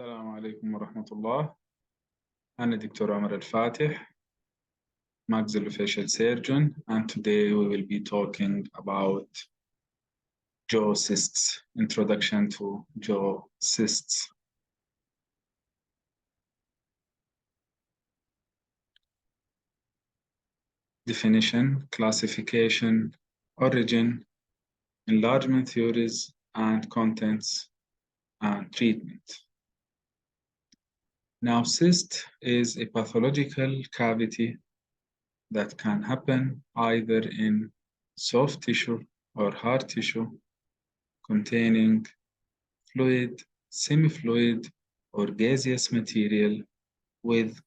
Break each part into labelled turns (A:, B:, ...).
A: السلام عليكم ورحمة الله. أنا دكتور عمر الفاتح, maxillofacial surgeon, and today we will be talking about jaw cysts, introduction to jaw cysts. Definition, classification, origin, enlargement theories, and contents and treatment. Now, cyst is a pathological cavity that can happen either in soft tissue or hard tissue containing fluid, semi-fluid, or gaseous material with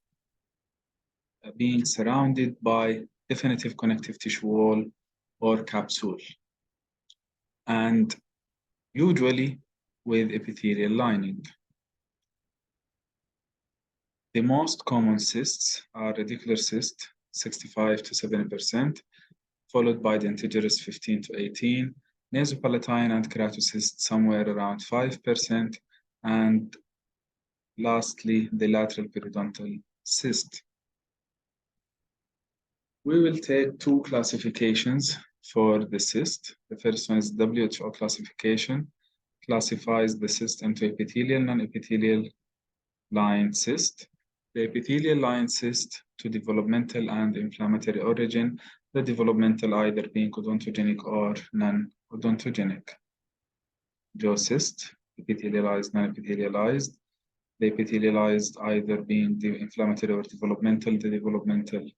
A: being surrounded by definitive connective tissue wall or capsule, and usually with epithelial lining. The most common cysts are radicular cyst, 65 to 70%, followed by the integerous 15 to 18, nasopalatine and keratocyst somewhere around 5%, and lastly, the lateral periodontal cyst. We will take two classifications for the cyst. The first one is WHO classification, classifies the cyst into epithelial, non-epithelial line cyst. The epithelial line cyst to developmental and inflammatory origin, the developmental either being odontogenic or non-odontogenic. Jaw cyst, epithelialized, non-epithelialized. The epithelialized either being the inflammatory or developmental. The developmental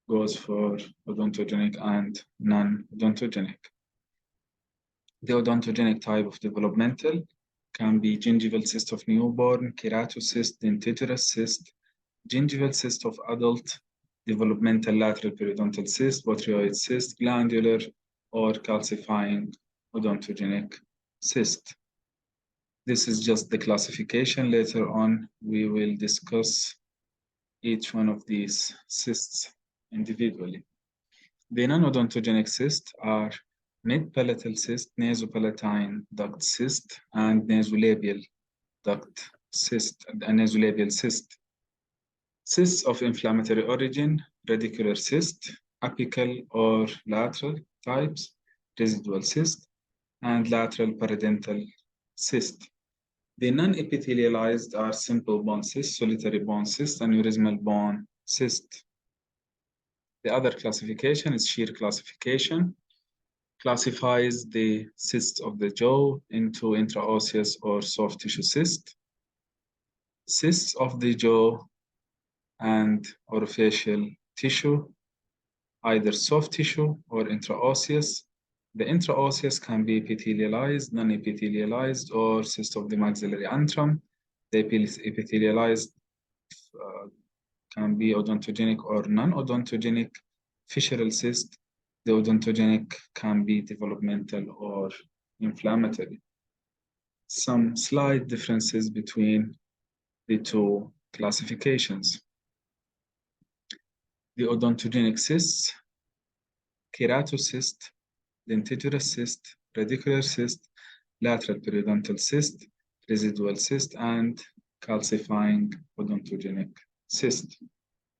A: goes for odontogenic and non-odontogenic. The odontogenic type of developmental can be gingival cyst of newborn, keratocyst, dentigerous cyst, gingival cyst of adult, developmental lateral periodontal cyst, botryoid cyst, glandular or calcifying odontogenic cyst. This is just the classification. Later on, we will discuss each one of these cysts individually. The non-odontogenic cysts are mid-palatal cyst, nasopalatine duct cyst, and nasolabial duct cyst, and nasolabial cyst. Cysts of inflammatory origin, radicular cyst, apical or lateral types, residual cyst, and lateral periodontal cyst. The non-epithelialized are simple bone cyst, solitary bone cyst, and aneurysmal bone cyst. The other classification is shear classification, classifies the cysts of the jaw into intraosseous or soft tissue cyst, cysts of the jaw and orofacial tissue, either soft tissue or intraosseous. The intraosseous can be epithelialized, non-epithelialized, or cyst of the maxillary antrum. The epithelialized can be odontogenic or non-odontogenic fissural cyst. The odontogenic can be developmental or inflammatory. Some slight differences between the two classifications. The odontogenic cysts, keratocyst, dentigerous cyst, radicular cyst, lateral periodontal cyst, residual cyst, and calcifying odontogenic cyst.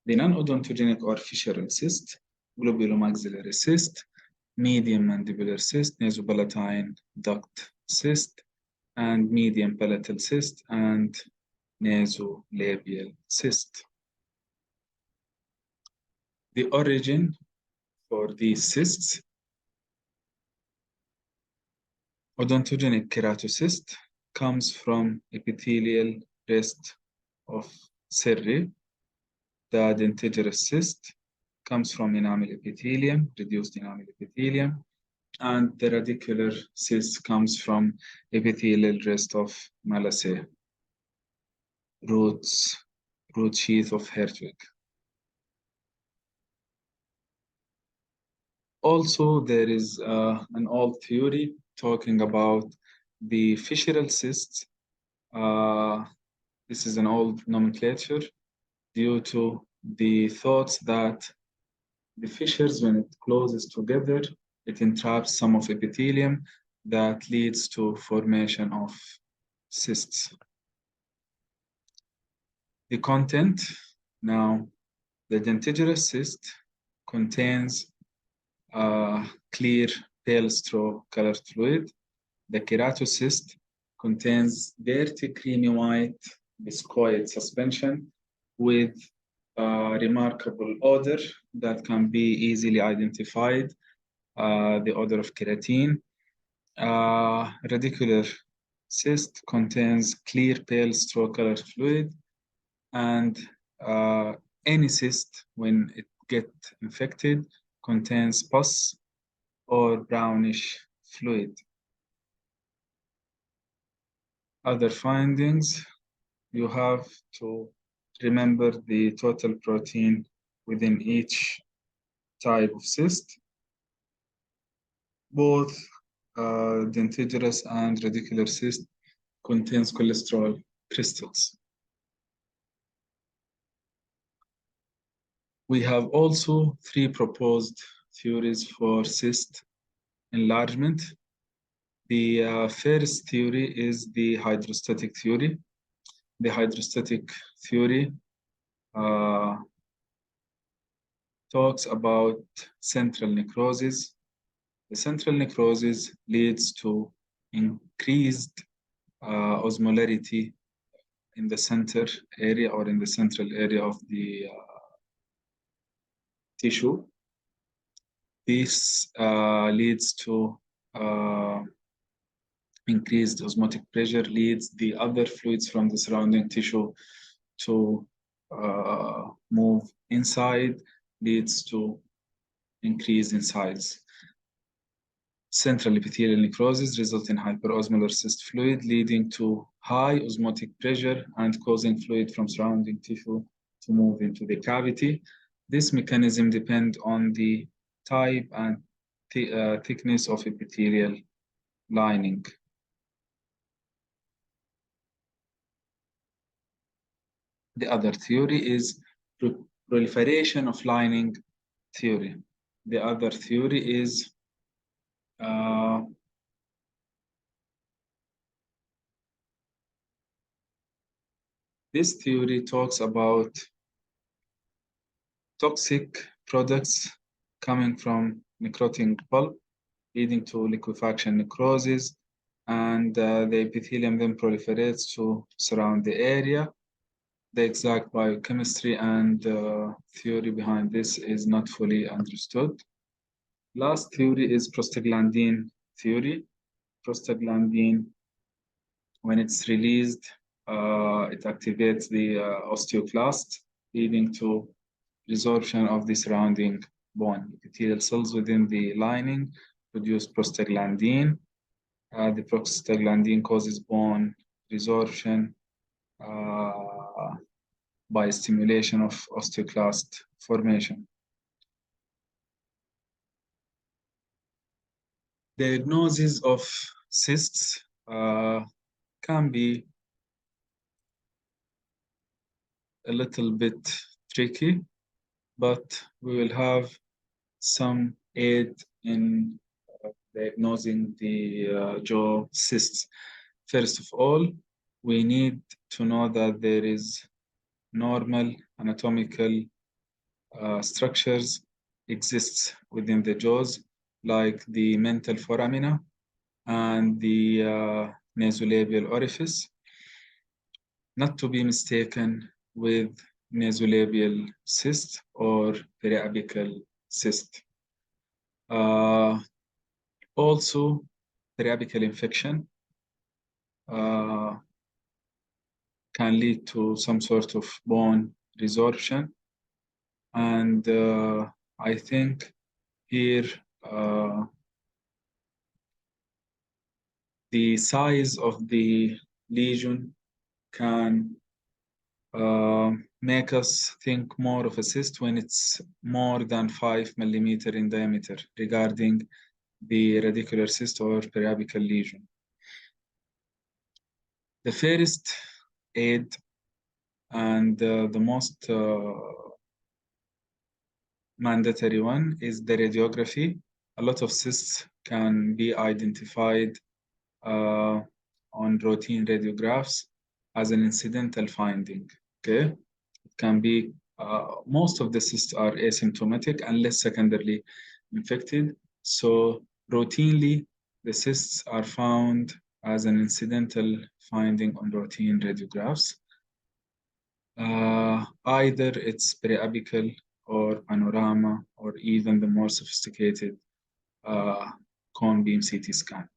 A: The non-odontogenic or fissural cyst, globulomaxillary cyst, medium mandibular cyst, nasopalatine duct cyst, and medium palatal cyst, and nasolabial cyst. The origin for these cysts: odontogenic keratocyst comes from epithelial rest of cirri. The dentigerous cyst comes from enamel epithelium, reduced enamel epithelium, and the radicular cyst comes from epithelial rest of Malassez, root sheath of hair twig. Also, there is an old theory talking about the fissural cysts. This is an old nomenclature due to the thoughts that the fissures, when it closes together, it entraps some of epithelium that leads to formation of cysts. The content. Now, the dentigerous cyst contains clear pale straw colored fluid. The keratocyst contains dirty creamy white viscoid suspension with remarkable odor that can be easily identified, the odor of keratin. Radicular cyst contains clear pale straw colored fluid, and any cyst, when it gets infected, contains pus or brownish fluid. Other findings, you have to remember the total protein within each type of cyst. Both dentigerous and radicular cyst contains cholesterol crystals. We have also 3 proposed theories for cyst enlargement. The first theory is the hydrostatic theory. The hydrostatic theory talks about central necrosis. The central necrosis leads to increased osmolarity in the center area or in the central area of the tissue. This leads to increased osmotic pressure, leads the other fluids from the surrounding tissue to move inside, leads to increase in size. Central epithelial necrosis results in hyperosmolar cyst fluid, leading to high osmotic pressure and causing fluid from surrounding tissue to move into the cavity. This mechanism depends on the type and thickness of epithelial lining. The other theory is proliferation of lining theory. The other theory is this theory talks about toxic products coming from necrotic pulp, leading to liquefaction necrosis, and the epithelium then proliferates to surround the area. The exact biochemistry and theory behind this is not fully understood. Last theory is prostaglandin theory. Prostaglandin, when it's released, it activates the osteoclast, leading to resorption of the surrounding bone. Epithelial cells within the lining produce prostaglandin. The prostaglandin causes bone resorption by stimulation of osteoclast formation. Diagnosis of cysts can be a little bit tricky, but we will have some aid in diagnosing the jaw cysts. First of all, we need to know that there is normal anatomical structures exists within the jaws, like the mental foramina and the nasolabial orifice, not to be mistaken with nasolabial cyst or periapical cyst. Also, periapical infection can lead to some sort of bone resorption. And I think here the size of the lesion can make us think more of a cyst when it's more than 5 millimeters in diameter regarding the radicular cyst or periapical lesion. The first aid and the most mandatory one is the radiography. A lot of cysts can be identified on routine radiographs as an incidental finding. Okay, can be, most of the cysts are asymptomatic unless secondarily infected. So routinely, the cysts are found as an incidental finding on routine radiographs. Either it's periapical or panorama or even the more sophisticated cone beam CT scan.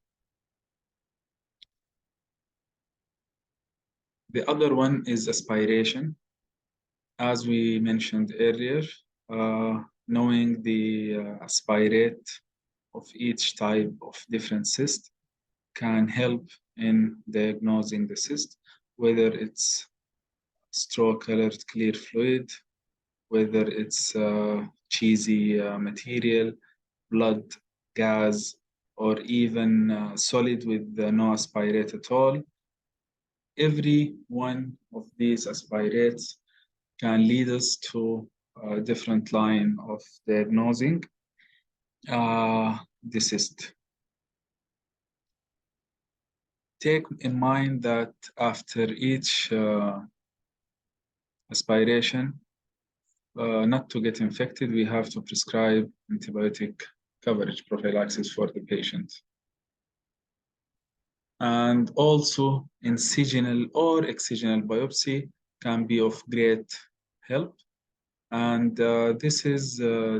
A: The other one is aspiration. As we mentioned earlier, knowing the aspirate of each type of different cyst can help in diagnosing the cyst, whether it's straw-colored clear fluid, whether it's cheesy material, blood, gas, or even solid with no aspirate at all. Every one of these aspirates can lead us to a different line of diagnosing the cyst. Take in mind that after each aspiration, not to get infected, we have to prescribe antibiotic coverage prophylaxis for the patient. And also, incisional or excisional biopsy can be of great help. And this is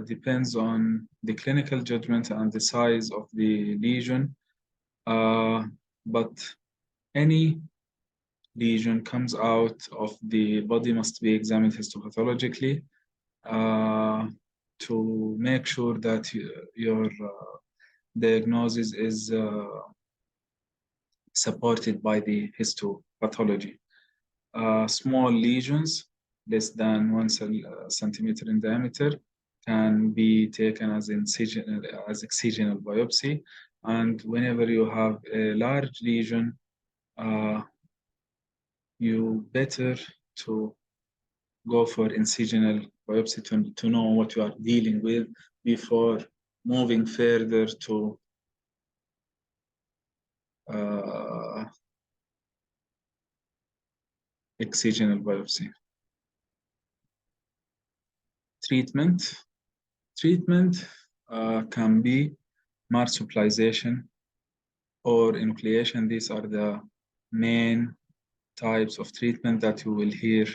A: depends on the clinical judgment and the size of the lesion. But any lesion comes out of the body must be examined histopathologically to make sure that your diagnosis is supported by the histopathology. Small lesions, less than 1 centimeter in diameter, can be taken as excisional biopsy. And whenever you have a large lesion, you better to go for incisional biopsy to know what you are dealing with before moving further to excisional biopsy. Treatment can be marsupialization or enucleation. These are the main types of treatment that you will hear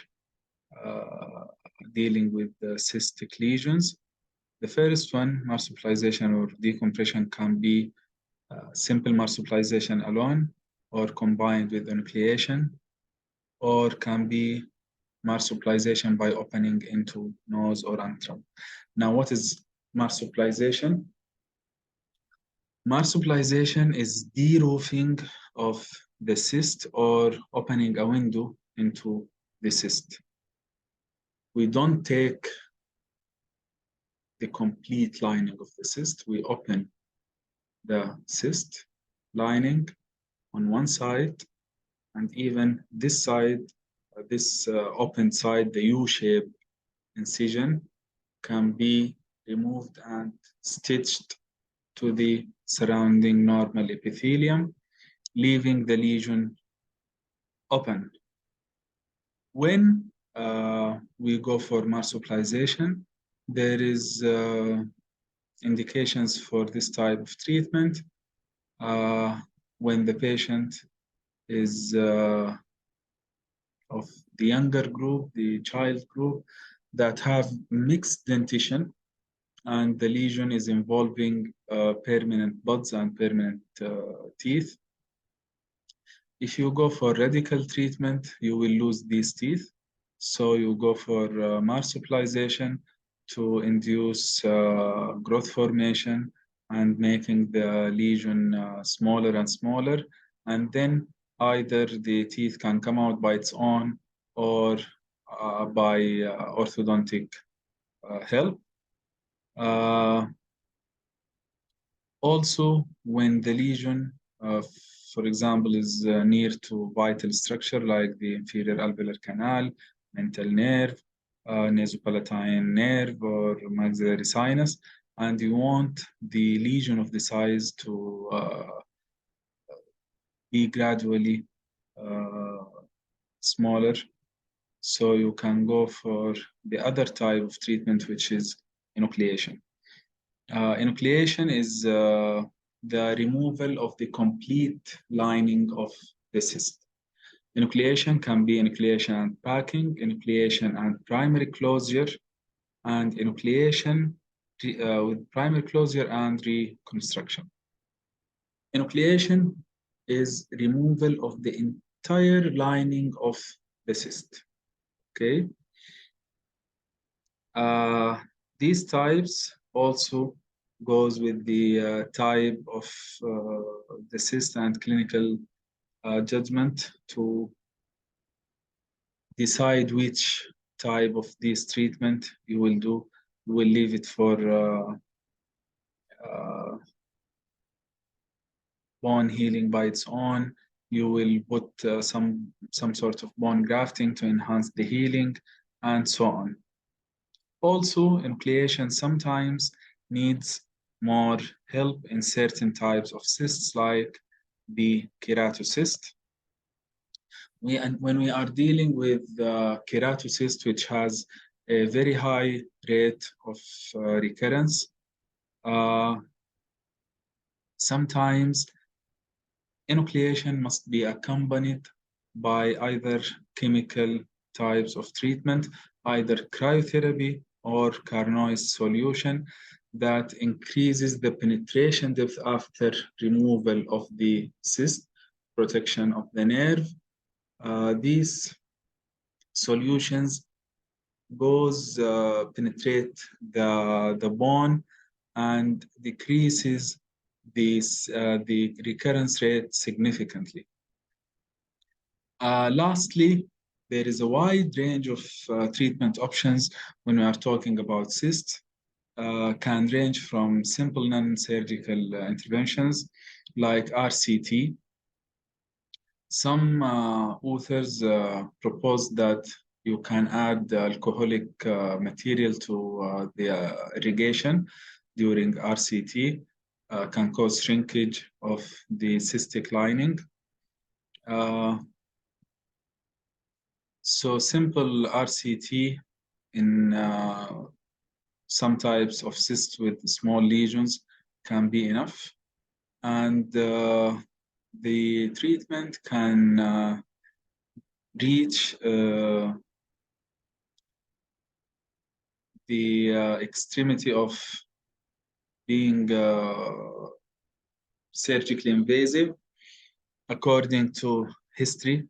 A: dealing with the cystic lesions. The first one, marsupialization or decompression, can be simple marsupialization alone or combined with enucleation, or can be marsupialization by opening into nose or antrum. Now, what is marsupialization? Marsupialization is de-roofing of the cyst or opening a window into the cyst. We don't take the complete lining of the cyst. We open the cyst lining on one side, and even this side, this open side, the U-shaped incision, can be removed and stitched to the surrounding normal epithelium, leaving the lesion open. When we go for marsupialization, there is indications for this type of treatment when the patient is of the younger group, the child group, that have mixed dentition, and the lesion is involving permanent buds and permanent teeth. If you go for radical treatment, you will lose these teeth. So you go for marsupialization to induce growth formation and making the lesion smaller and smaller. And then either the teeth can come out by its own or by orthodontic help. Also, when the lesion, for example, is near to vital structure like the inferior alveolar canal, mental nerve, nasopalatine nerve, or maxillary sinus, and you want the lesion of the size to be gradually smaller. So you can go for the other type of treatment, which is enucleation. Enucleation is the removal of the complete lining of the cyst. Enucleation can be enucleation and packing, enucleation and primary closure, and enucleation with primary closure and reconstruction. Enucleation is removal of the entire lining of the cyst. Okay. These types also goes with the type of the cyst and clinical judgment to decide which type of this treatment you will do. You will leave it for bone healing by its own. You will put some sort of bone grafting to enhance the healing, and so on. Also, enucleation sometimes needs more help in certain types of cysts, like the keratocyst. When we are dealing with keratocyst, which has a very high rate of recurrence, sometimes enucleation must be accompanied by either chemical types of treatment, either cryotherapy or carnoise solution that increases the penetration depth after removal of the cyst, protection of the nerve. These solutions penetrate the bone and decreases the recurrence rate significantly. Lastly, there is a wide range of treatment options when we are talking about cysts. Can range from simple non-surgical interventions like RCT. Some authors propose that you can add alcoholic material to the irrigation during RCT, can cause shrinkage of the cystic lining. So simple RCT in some types of cysts with small lesions can be enough. And the treatment can reach the extremity of being surgically invasive according to history.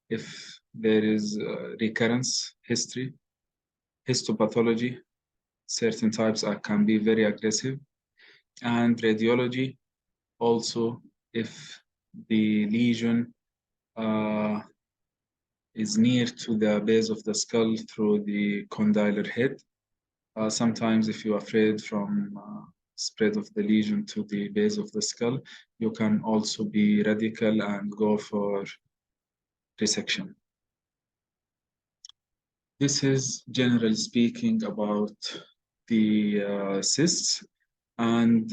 A: If there is recurrence history, histopathology, certain types can be very aggressive, and radiology also if the lesion is near to the base of the skull through the condylar head. Sometimes if you're afraid from spread of the lesion to the base of the skull, you can also be radical and go for resection. This is generally speaking about the cysts, and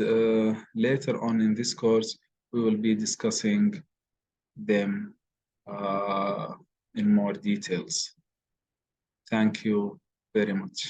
A: later on in this course, we will be discussing them in more details. Thank you very much.